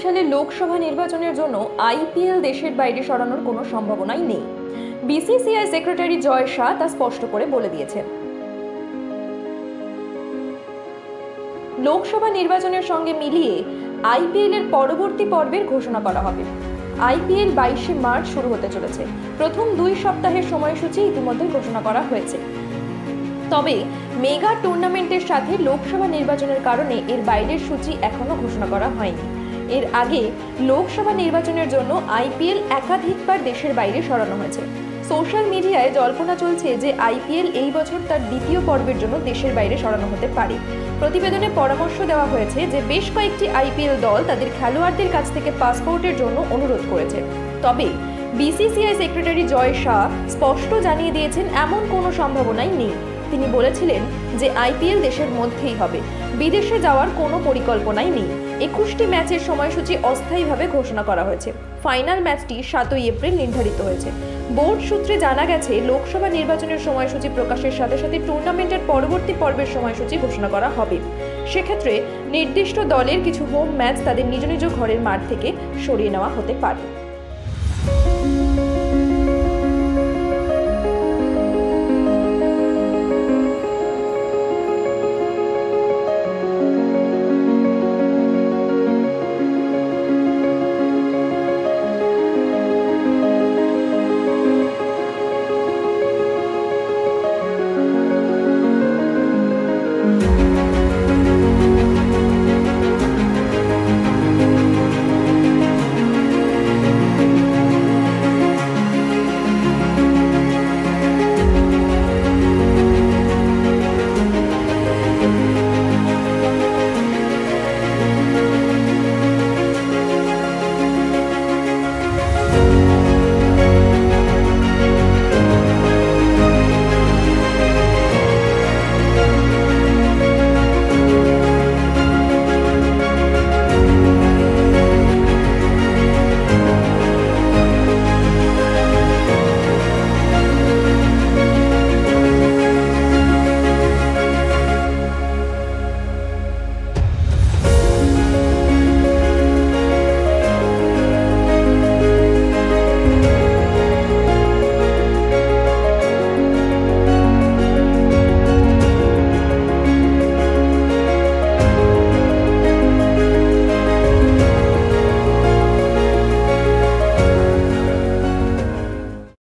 সালের লোকসভা নির্বাচনের জন্য আইপিএল দেশের বাইরে সরানোর কোনো সম্ভাবনাই নেই। বিসিসিআই সেক্রেটারি জয় শাহ তা স্পষ্ট করে বলে দিয়েছেন। লোকসভা নির্বাচনের সঙ্গে মিলিয়ে আইপিএল এর পরবর্তী পর্বের ঘোষণা করা হবে। আইপিএল 22শে মার্চ শুরু হতে চলেছে। প্রথম 2 সপ্তাহের সময়সূচি ইতিমধ্যে ঘোষণা করা হয়েছে। তবে মেগা টুর্নামেন্টের সাথে লোকসভা নির্বাচনের কারণে এর বাইরের সূচি এখনো ঘোষণা করা হয়নি। এর আগে লোকসভা নির্বাচনের জন্য আইপিএল একাধিকবার দেশের বাইরে সরানো হয়েছে। সোশ্যাল মিডিয়ায় জল্পনা চলছে যে আইপিএল এই বছর তার দ্বিতীয় পর্বের জন্য দেশের বাইরে সরানো হতে পারে। প্রতিবেদনে পরামর্শ দেওয়া হয়েছে যে বেশ কয়েকটি আইপিএল দল তাদের খেলোয়াড়দের কাছ থেকে পাসপোর্টের জন্য অনুরোধ করেছে। তবে বিসিসিআই সেক্রেটারি জয় শাহ স্পষ্ট জানিয়ে দিয়েছেন এমন কোনো সম্ভাবনাই নেই। তিনি বলেছিলেন যে আইপিএল দেশের মধ্যেই হবে, বিদেশে যাওয়ার কোনো পরিকল্পনাই নেই। 21টি ম্যাচের সময়সূচি অস্থায়ীভাবে ঘোষণা করা হয়েছে। ফাইনাল ম্যাচটি 7ই এপ্রিল নির্ধারিত হয়েছে। বোর্ড সূত্রে জানা গেছে লোকসভা নির্বাচনের সময়সূচি প্রকাশের সাথে সাথে টুর্নামেন্টের পরবর্তী পর্বের সময়সূচি ঘোষণা করা হবে। সেক্ষেত্রে নির্দিষ্ট দলের কিছু হোম ম্যাচ তাদের নিজ নিজ ঘরের মাঠ থেকে সরিয়ে নেওয়া হতে পারে।